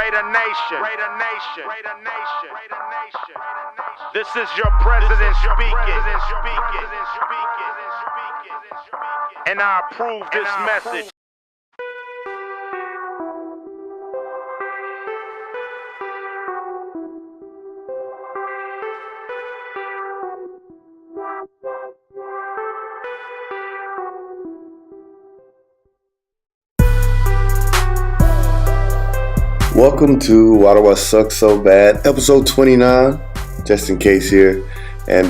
Raider Nation. Raider Nation. Raider Nation. Raider Nation. This is your president speaking. And I approve this message. Welcome to Why Do I Suck So Bad, episode 29, just in case here. And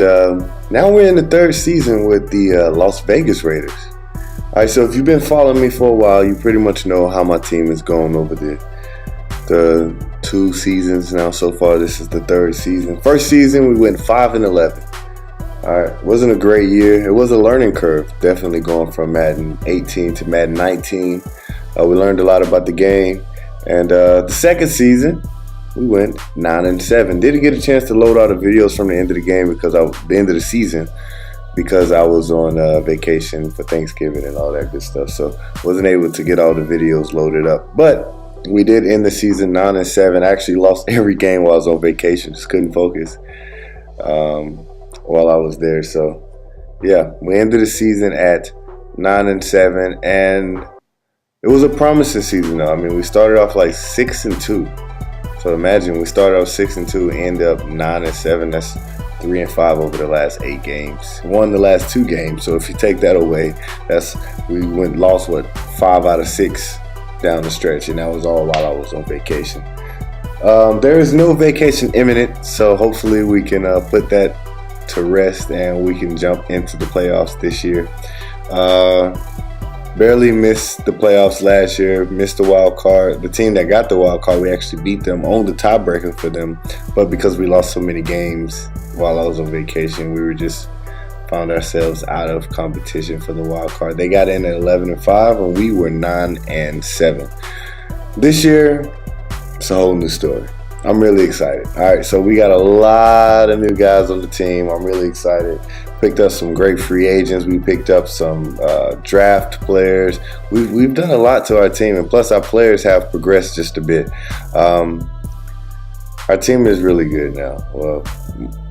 now we're in the third season with the Las Vegas Raiders. All right, so if you've been following me for a while, you pretty much know how my team is going over the 2 seasons now so far. This is the third season. First season, we went 5-11. All right, wasn't a great year. It was a learning curve, definitely going from Madden 18 to Madden 19. We learned a lot about the game. And the second season, we went 9-7. Didn't get a chance to load all the videos from the end of the game because the end of the season, because I was on vacation for Thanksgiving and all that good stuff. So wasn't able to get all the videos loaded up. But we did end the season 9-7. I actually lost every game while I was on vacation. Just couldn't focus while I was there. So yeah, we ended the season at 9-7, and it was a promising season though. I mean, we started off like 6-2. So imagine we started off 6-2, end up 9-7. That's 3-5 over the last 8 games. Won the last 2 games. So if you take that away, we lost 5 out of 6 down the stretch, and that was all while I was on vacation. There is no vacation imminent, so hopefully we can put that to rest and we can jump into the playoffs this year. Barely missed the playoffs last year, missed the wild card. The team that got the wild card, we actually beat them, owned the tiebreaker for them. But because we lost so many games while I was on vacation, we found ourselves out of competition for the wild card. They got in at 11-5, and we were 9-7. This year, it's a whole new story. I'm really excited. All right, so we got a lot of new guys on the team. I'm really excited. Picked up some great free agents. We picked up some draft players. We've done a lot to our team, and plus our players have progressed just a bit. Our team is really good now. Well,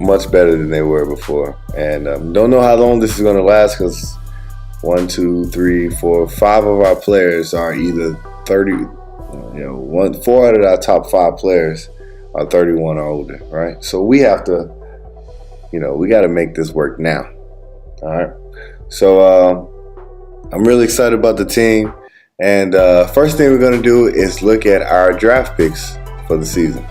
much better than they were before. And don't know how long this is going to last, because 1, 2, 3, 4, 5 of our players are either 30. 4 out of our top 5 players are 31 or older, right? So we have to, we got to make this work now. All right. So I'm really excited about the team. And first thing we're going to do is look at our draft picks for the season.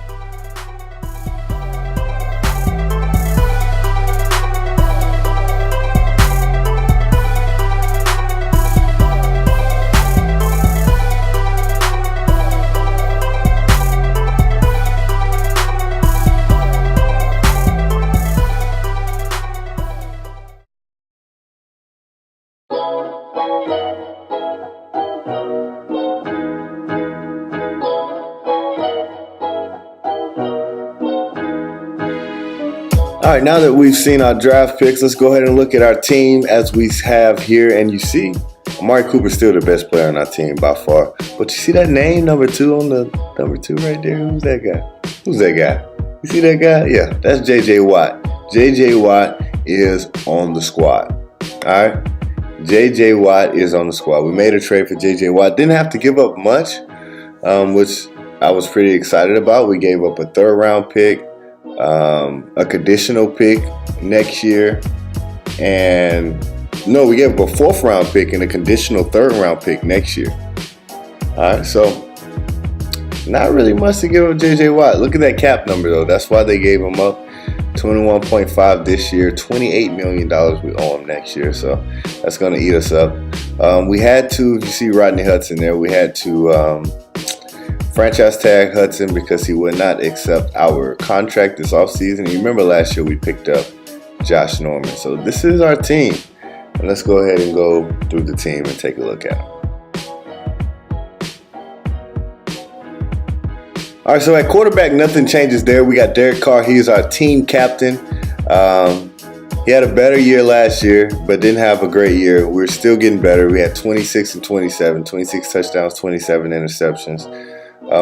All right, now that we've seen our draft picks, let's go ahead and look at our team as we have here. And you see, Amari Cooper's still the best player on our team by far. But you see that name, number 2 on the number 2 right there? Who's that guy? Who's that guy? You see that guy? Yeah, that's J.J. Watt. J.J. Watt is on the squad. All right, J.J. Watt is on the squad. We made a trade for J.J. Watt. Didn't have to give up much, which I was pretty excited about. We gave up a 3rd-round pick, a conditional pick next year, and we gave up a 4th-round pick and a conditional 3rd-round pick next year. All right, so not really much to give up J.J. Watt. Look at that cap number though. That's why they gave him up. 21.5 this year, $28 million we owe him next year, so that's going to eat us up. We had to, if you see Rodney Hudson there, we had to franchise tag Hudson because he would not accept our contract this offseason. You remember last year we picked up Josh Norman. So this is our team. And let's go ahead and go through the team and take a look at them. All right, so at quarterback, nothing changes there. We got Derek Carr. He is our team captain. He had a better year last year, but didn't have a great year. We're still getting better. We had 26 and 27, 26 touchdowns, 27 interceptions.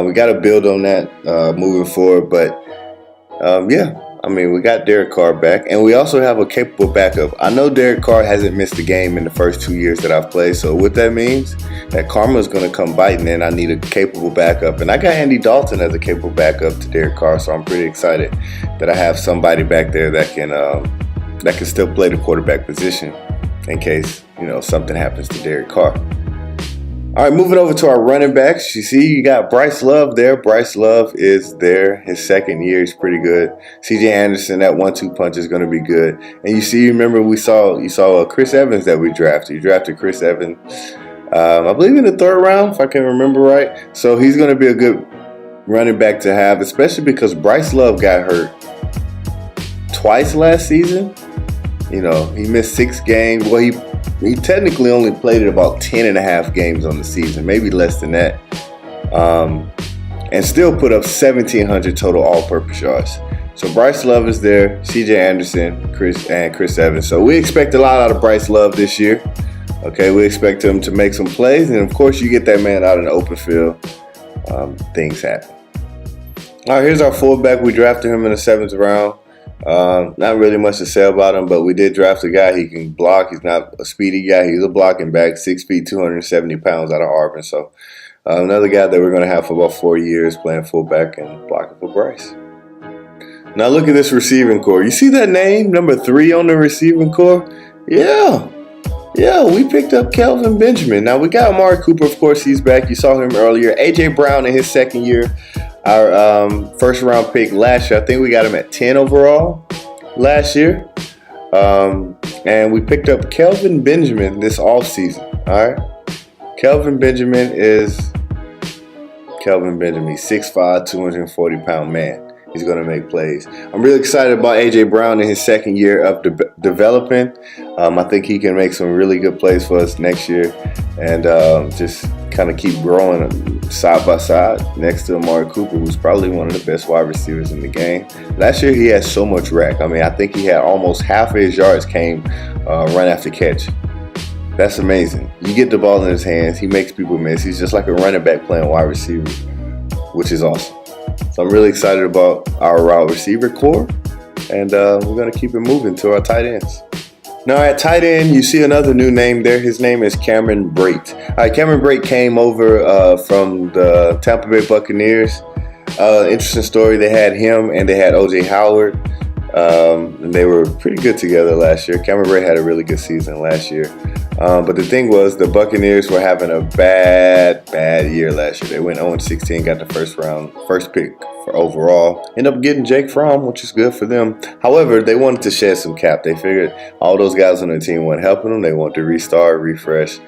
We got to build on that moving forward. But yeah, I mean, we got Derek Carr back, and we also have a capable backup. I know Derek Carr hasn't missed a game in the first 2 years that I've played, so what that means, that karma is going to come biting, and I need a capable backup. And I got Andy Dalton as a capable backup to Derek Carr, so I'm pretty excited that I have somebody back there that can still play the quarterback position in case, something happens to Derek Carr. All right, moving over to our running backs. You see, you got Bryce Love there. Bryce Love is there. His second year, he's pretty good. C.J. Anderson, that 1-2 punch is going to be good. And you remember you saw Chris Evans that we drafted. You drafted Chris Evans, I believe in the 3rd round, if I can remember right. So he's going to be a good running back to have, especially because Bryce Love got hurt twice last season. He missed 6 games. Well, he technically only played it about 10.5 games on the season, maybe less than that, and still put up 1,700 total all-purpose yards. So Bryce Love is there, C.J. Anderson, Chris Evans. So we expect a lot out of Bryce Love this year. Okay, we expect him to make some plays, and of course, you get that man out in the open field, things happen. All right, here's our fullback. We drafted him in the 7th round. Not really much to say about him, but we did draft a guy. He can block. He's not a speedy guy. He's a blocking back, 6 feet, 270 pounds out of Auburn. So another guy that we're going to have for about 4 years playing fullback and blocking for Bryce. Now look at this receiving core. You see that name, number 3 on the receiving core? Yeah, we picked up Kelvin Benjamin. Now we got Amari Cooper, of course, he's back. You saw him earlier. A.J. Brown in his second year. Our first round pick last year, I think we got him at 10 overall last year. And we picked up Kelvin Benjamin this offseason. All right. Kelvin Benjamin, 6'5", 240-pound man. He's going to make plays. I'm really excited about A.J. Brown in his second year of developing. I think he can make some really good plays for us next year and just kind of keep growing side by side next to Amari Cooper, who's probably one of the best wide receivers in the game. Last year, he had so much rack. I mean, I think he had almost half of his yards came run after catch. That's amazing. You get the ball in his hands, he makes people miss. He's just like a running back playing wide receiver, which is awesome. So I'm really excited about our wide receiver core, and we're going to keep it moving to our tight ends. Now at tight end, you see another new name there. His name is Cameron Brate. All right, Cameron Brate came over from the Tampa Bay Buccaneers. Interesting story. They had him and they had O.J. Howard, and they were pretty good together last year. Cameron Brate had a really good season last year. But the thing was, the Buccaneers were having a bad year last year. They went 0-16, got the first pick for overall. Ended up getting Jake Fromm, which is good for them. However, they wanted to shed some cap. They figured all those guys on the team weren't helping them. They wanted to restart, refresh,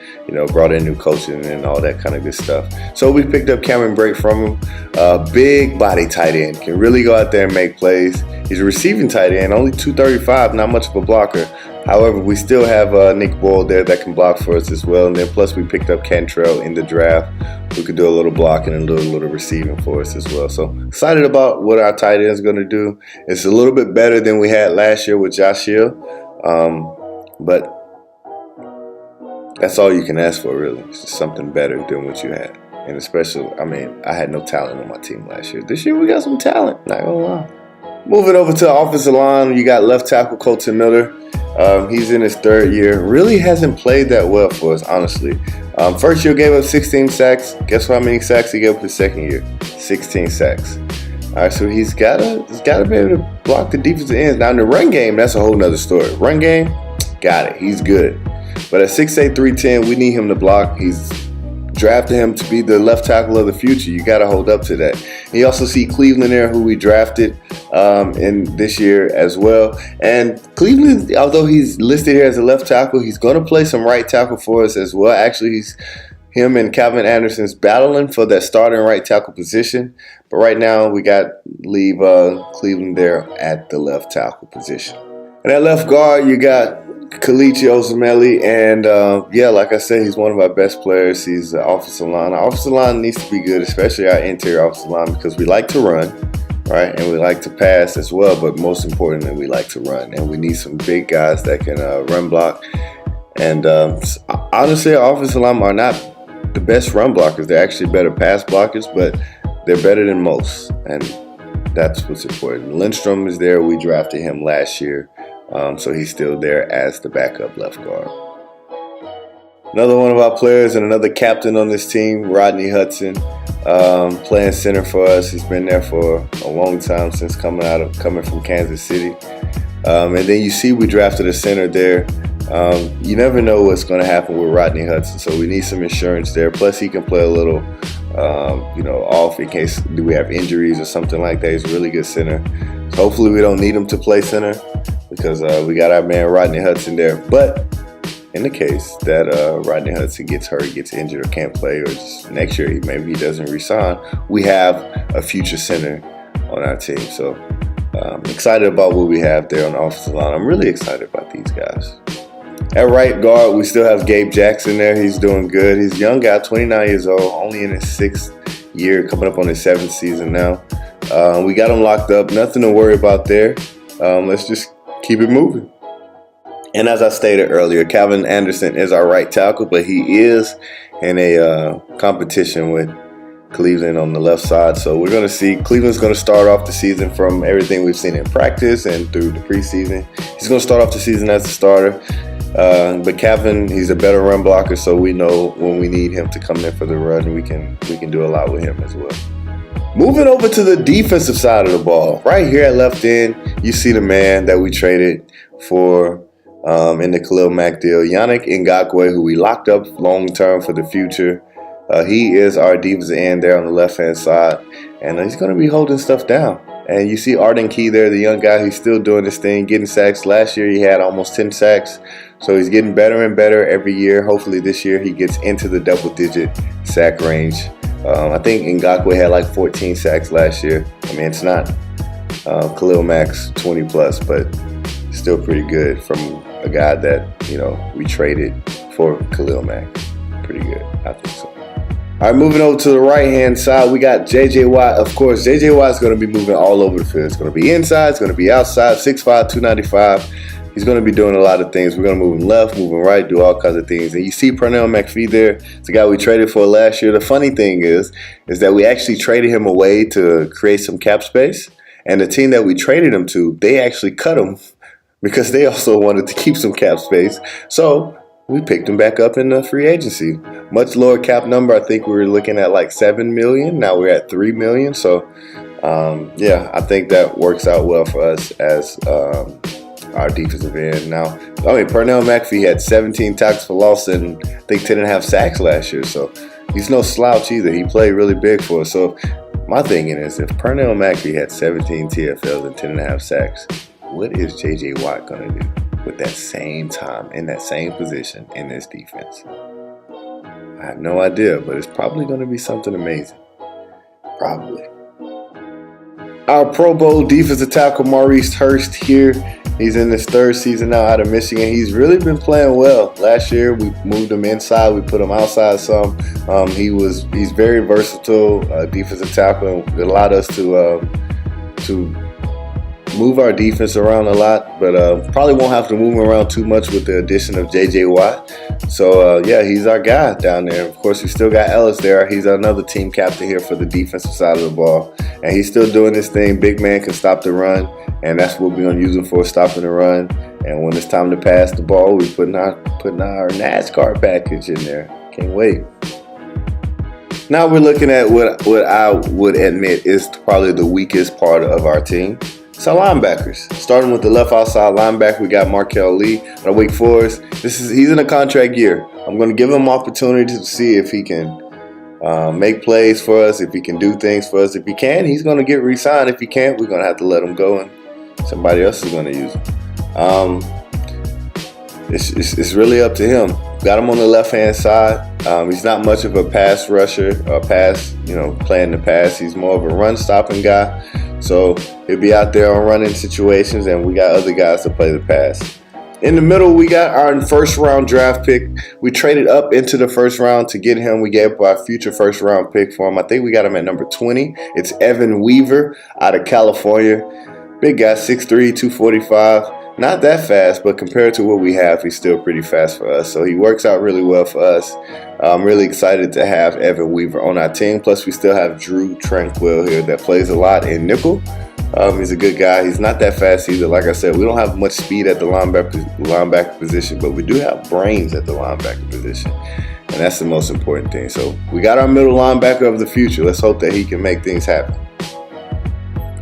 brought in new coaching and all that kind of good stuff. So we picked up Cameron Brate from him. Big body tight end, can really go out there and make plays. He's a receiving tight end, only 235, not much of a blocker. However, we still have Nick Boyle there that can block for us as well. And then plus we picked up Cantrell in the draft, who could do a little blocking and a little receiving for us as well. So excited about what our tight end is going to do. It's a little bit better than we had last year with Josh Hill. But that's all you can ask for, really. It's just something better than what you had. And especially, I had no talent on my team last year. This year we got some talent, not going to lie. Moving over to the offensive line, you got left tackle Colton Miller. He's in his 3rd year. Really hasn't played that well for us, honestly. First year gave up 16 sacks. Guess how many sacks he gave up his second year? 16 sacks. All right, so he's gotta be able to block the defensive ends. Now in the run game, that's a whole nother story. Run game, got it. He's good. But at 6'8", 310, we need him to block. He's drafted him to be the left tackle of the future. You got to hold up to that. And you also see Cleveland there, who we drafted in this year as well. And Cleveland, although he's listed here as a left tackle, he's going to play some right tackle for us as well. Actually, him and Calvin Anderson's battling for that starting right tackle position. But right now, we leave Cleveland there at the left tackle position. And at left guard, you got Kalichi Osemele, and like I said, he's one of our best players. He's the offensive line. Our offensive line needs to be good, especially our interior offensive line, because we like to run, right? And we like to pass as well, but most importantly, we like to run. And we need some big guys that can run block. And honestly, our offensive line are not the best run blockers. They're actually better pass blockers, but they're better than most, and that's what's important. Lindstrom is there. We drafted him last year, so he's still there as the backup left guard. Another one of our players and another captain on this team, Rodney Hudson, playing center for us. He's been there for a long time since coming from Kansas City. And then you see we drafted a center there. You never know what's going to happen with Rodney Hudson, so we need some insurance there. Plus, he can play a little, off in case we have injuries or something like that. He's a really good center. So hopefully, we don't need him to play center because we got our man Rodney Hudson there. But in the case that Rodney Hudson gets hurt, gets injured, or can't play, or just next year maybe he doesn't resign, we have a future center on our team. So I'm excited about what we have there on the offensive line. I'm really excited about these guys. At right guard, we still have Gabe Jackson there. He's doing good. He's a young guy, 29 years old, only in his 6th year, coming up on his 7th season now. We got him locked up. Nothing to worry about there. Let's just keep it moving. And as I stated earlier, Calvin Anderson is our right tackle, but he is in a competition with Cleveland on the left side. So we're going to see Cleveland's going to start off the season from everything we've seen in practice and through the preseason. He's going to start off the season as a starter. But Calvin, he's a better run blocker, so we know when we need him to come in for the run, we can do a lot with him as well. Moving over to the defensive side of the ball, right here at left end, you see the man that we traded for in the Khalil Mack deal, Yannick Ngakoue, who we locked up long-term for the future. He is our defensive end there on the left-hand side, and he's going to be holding stuff down. And you see Arden Key there, the young guy. He's still doing this thing, getting sacks. Last year he had almost 10 sacks, so he's getting better and better every year. Hopefully this year he gets into the double-digit sack range. I think Ngakoue had like 14 sacks last year. I mean, it's not Khalil Mack's 20-plus, but still pretty good from a guy that, we traded for Khalil Mack. Pretty good, I think so. All right, moving over to the right-hand side, we got J.J. Watt. Of course, J.J. Watt is going to be moving all over the field. It's going to be inside. It's going to be outside, 6'5", 295. He's going to be doing a lot of things. We're going to move him left, move him right, do all kinds of things. And you see Pernell McPhee there. It's the guy we traded for last year. The funny thing is that we actually traded him away to create some cap space. And the team that we traded him to, they actually cut him because they also wanted to keep some cap space. So we picked him back up in the free agency. Much lower cap number. I think we were looking at like $7 million. Now we're at $3 million. So, I think that works out well for us as our defensive end. Now, Pernell McPhee had 17 tackles for loss and I think 10.5 sacks last year. So he's no slouch either. He played really big for us. So my thinking is if Pernell McPhee had 17 TFLs and 10.5 sacks, what is J.J. Watt going to do with that same time, in that same position, in this defense? I have no idea, but it's probably going to be something amazing. Probably. Our Pro Bowl defensive tackle, Maurice Hurst here. He's in his 3rd season now out of Michigan. He's really been playing well. Last year, we moved him inside. We put him outside some. He's very versatile defensive tackle. It allowed us to move our defense around a lot, but probably won't have to move him around too much with the addition of J.J. Watt. So, he's our guy down there. Of course, we still got Ellis there. He's another team captain here for the defensive side of the ball. And he's still doing this thing. Big man can stop the run, and that's what we're going to use him for, stopping the run. And when it's time to pass the ball, we're putting our NASCAR package in there. Can't wait. Now we're looking at what I would admit is probably the weakest part of our team. It's our linebackers. Starting with the left outside linebacker, we got Markel Lee out of Wake Forest. He's in a contract year. I'm going to give him opportunity to see if he can make plays for us, if he can do things for us. If he can, he's going to get re-signed. If he can't, we're going to have to let him go, and somebody else is going to use him. It's really up to him. Got him on the left-hand side. He's not much of a pass rusher, playing the pass. He's more of a run-stopping guy. So he'll be out there on running situations, and we got other guys to play the pass. In the middle, we got our 1st-round draft pick. We traded up into the 1st round to get him. We gave up our future 1st-round pick for him. I think we got him at number 20. It's Evan Weaver out of California. Big guy, 6'3", 245. Not that fast, but compared to what we have, he's still pretty fast for us. So he works out really well for us. I'm really excited to have Evan Weaver on our team. Plus, we still have Drew Tranquil here that plays a lot in nickel. He's a good guy. He's not that fast either. Like I said, we don't have much speed at the linebacker position, but we do have brains at the linebacker position. And that's the most important thing. So we got our middle linebacker of the future. Let's hope that he can make things happen.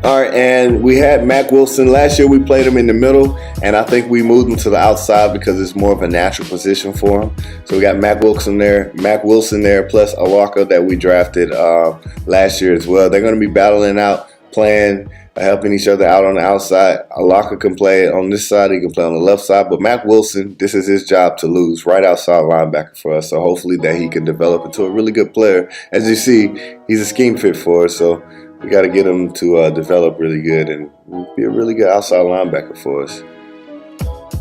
All right, and we had Mac Wilson. Last year we played him in the middle, and I think we moved him to the outside because it's more of a natural position for him. So we got Mac Wilson there, plus Alaka that we drafted last year as well. They're going to be battling out, playing, helping each other out on the outside. Alaka can play on this side, he can play on the left side, but Mac Wilson, this is his job to lose, right outside linebacker for us. So hopefully that he can develop into a really good player. As you see, he's a scheme fit for us, so we got to get him to develop really good and be a really good outside linebacker for us.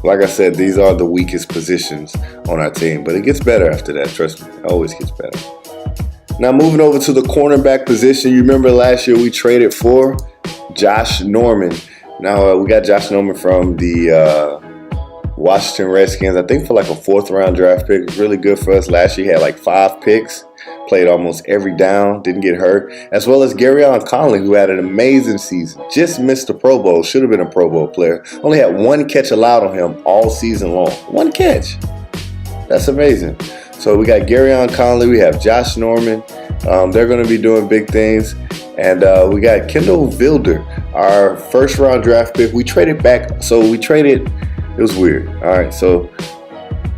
Like I said, these are the weakest positions on our team, but it gets better after that. Trust me, it always gets better. Now moving over to the cornerback position, you remember last year we traded for Josh Norman. Now we got Josh Norman from the Washington Redskins, I think for like a 4th round draft pick. It was really good for us. Last year he had like 5 picks. Played almost every down, didn't get hurt, as well as Garyon Conley, who had an amazing season. Just missed the Pro Bowl, should have been a Pro Bowl player. Only had 1 catch allowed on him all season long. 1 catch. That's amazing. So we got Garyon Conley, we have Josh Norman. They're going to be doing big things. And we got Kendall Vilder, our 1st round draft pick. We traded back, it was weird. All right, so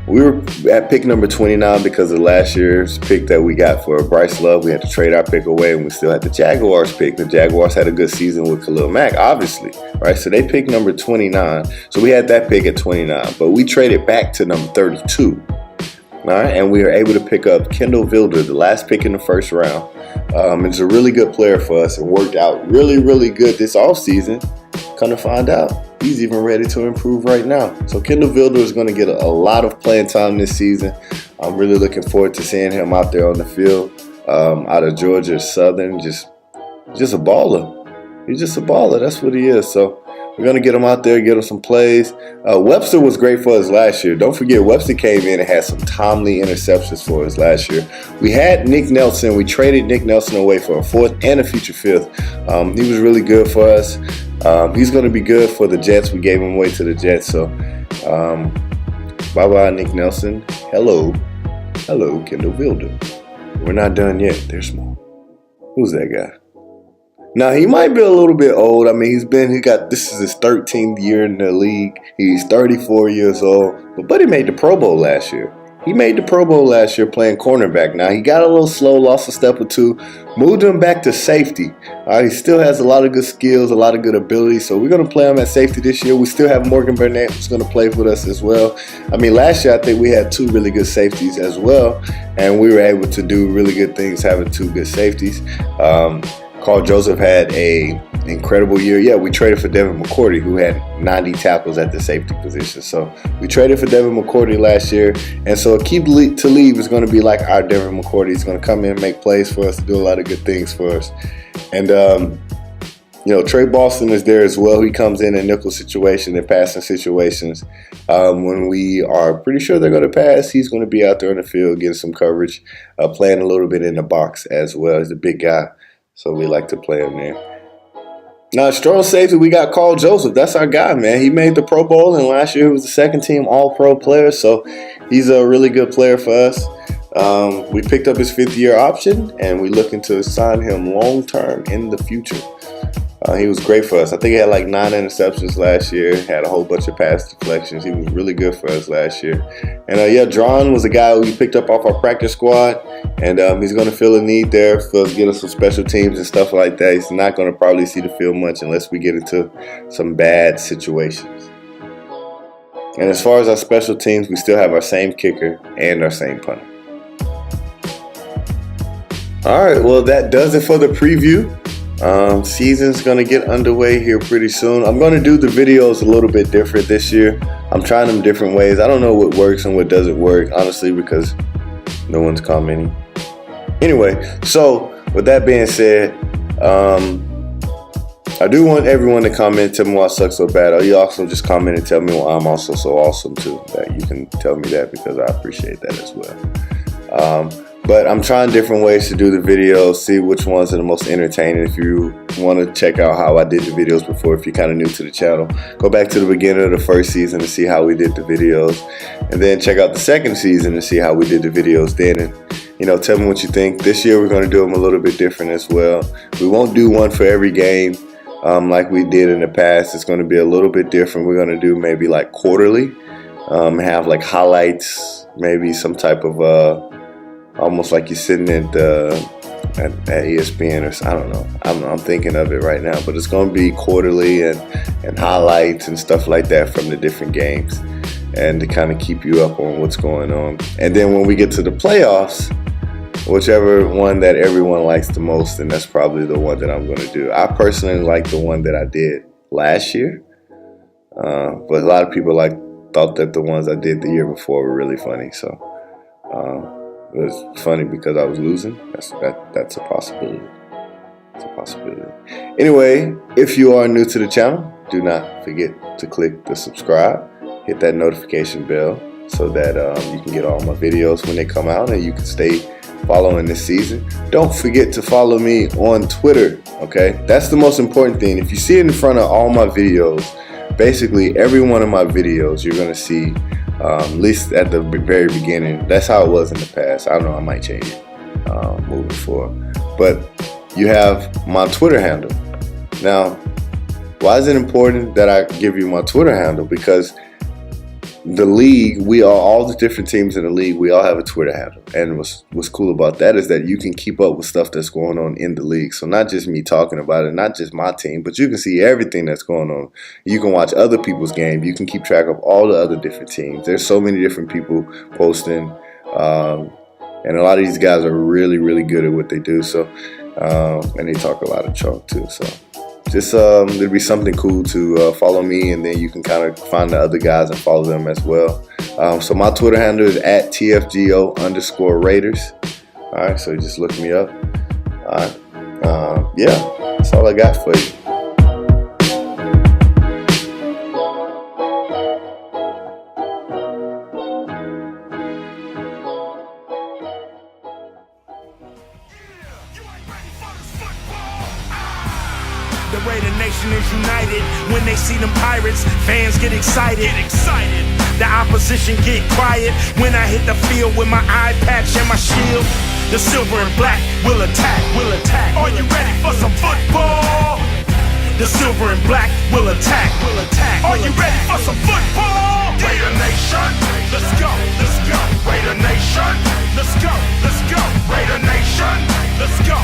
we were at pick number 29 because of last year's pick that we got for Bryce Love. We had to trade our pick away, and we still had the Jaguars pick. The Jaguars had a good season with Khalil Mack, obviously, right? So they picked number 29. So we had that pick at 29, but we traded back to number 32. All right, and we were able to pick up Kendall Vilder, the last pick in the 1st round. It's a really good player for us and worked out really, really good this offseason. Come to find out, he's even ready to improve right now. So Kendall Vilder is going to get a lot of playing time this season. I'm really looking forward to seeing him out there on the field. Out of Georgia Southern, just a baller. He's just a baller. That's what he is. So we're going to get him out there, get him some plays. Webster was great for us last year. Don't forget, Webster came in and had some timely interceptions for us last year. We had Nick Nelson. We traded Nick Nelson away for a 4th and a future 5th. He was really good for us. He's going to be good for the Jets. We gave him away to the Jets. So bye-bye, Nick Nelson. Hello, Kendall Vilder. We're not done yet. There's more. Who's that guy? Now, he might be a little bit old. I mean, this is his 13th year in the league. He's 34 years old. But he made the Pro Bowl last year. He made the Pro Bowl last year playing cornerback. Now, he got a little slow, lost a step or 2, moved him back to safety. All right, he still has a lot of good skills, a lot of good ability. So we're going to play him at safety this year. We still have Morgan Burnett who's going to play with us as well. I mean, last year I think we had 2 really good safeties as well. And we were able to do really good things having 2 good safeties. Carl Joseph had an incredible year. Yeah, we traded for Devin McCourty, who had 90 tackles at the safety position. So we traded for Devin McCourty last year. And so Aqib Talib is going to be like our Devin McCourty. He's going to come in and make plays for us, do a lot of good things for us. And, Trey Boston is there as well. He comes in nickel situation and passing situations. When we are pretty sure they're going to pass, he's going to be out there in the field getting some coverage, playing a little bit in the box as well. He's a big guy. So we like to play him there. Now, strong safety, we got Carl Joseph. That's our guy, man. He made the Pro Bowl, and last year he was the 2nd team All-Pro player. So he's a really good player for us. We picked up his 5th-year option, and we're looking to sign him long-term in the future. He was great for us. I think he had like 9 interceptions last year, had a whole bunch of pass deflections. He was really good for us last year. And Dron was a guy who we picked up off our practice squad, and he's going to feel a need there for getting some special teams and stuff like that. He's not going to probably see the field much unless we get into some bad situations. And as far as our special teams, we still have our same kicker and our same punter. All right, well, that does it for the preview. Season's gonna get underway here pretty soon. I'm gonna do the videos a little bit different this year. I'm trying them different ways. I don't know what works and what doesn't work, honestly, because no one's commenting. Anyway, so with that being said, I do want everyone to comment, tell me why I suck so bad. Or you also just comment and tell me why I'm also so awesome too. That you can tell me that, because I appreciate that as well. But I'm trying different ways to do the videos, see which ones are the most entertaining. If you want to check out how I did the videos before, if you're kind of new to the channel, go back to the beginning of the first season to see how we did the videos, and then check out the second season to see how we did the videos then. And tell me what you think. This year we're going to do them a little bit different as well. We won't do one for every game like we did in the past. It's going to be a little bit different. We're going to do maybe like quarterly, have like highlights, maybe some type of almost like you're sitting at ESPN or I don't know. I'm thinking of it right now, but it's going to be quarterly and highlights and stuff like that from the different games, and to kind of keep you up on what's going on. And then when we get to the playoffs, whichever one that everyone likes the most, and that's probably the one that I'm going to do. I personally like the one that I did last year, but a lot of people thought that the ones I did the year before were really funny. So it was funny because I was losing. That's a possibility. It's a possibility. Anyway, if you are new to the channel, do not forget to click the subscribe, hit that notification bell so that you can get all my videos when they come out, and you can stay following this season. Don't forget to follow me on Twitter, okay? That's the most important thing. If you see it in front of all my videos, basically every one of my videos you're going to see, at least at the very beginning. That's how it was in the past. I don't know, I might change it moving forward. But you have my Twitter handle. Now, why is it important that I give you my Twitter handle? Because the league, all the different teams in the league, we all have a Twitter handle. And what's cool about that is that you can keep up with stuff that's going on in the league. So not just me talking about it, not just my team, but you can see everything that's going on. You can watch other people's games. You can keep track of all the other different teams. There's so many different people posting. And a lot of these guys are really, really good at what they do. So, and they talk a lot of chalk too. So just it'd be something cool to follow me, and then you can kind of find the other guys and follow them as well. So my Twitter handle is at TFGO_Raiders. All right, so just look me up. All right, yeah, that's all I got for you. The Raider Nation is united. When they see them Pirates, fans get excited. The opposition get quiet when I hit the field with my eye patch and my shield. The silver and black will attack. Are you ready for some football? The silver and black will attack. Are you ready for some football? Raider Nation, let's go. Raider Nation, let's go. Raider Nation, let's go.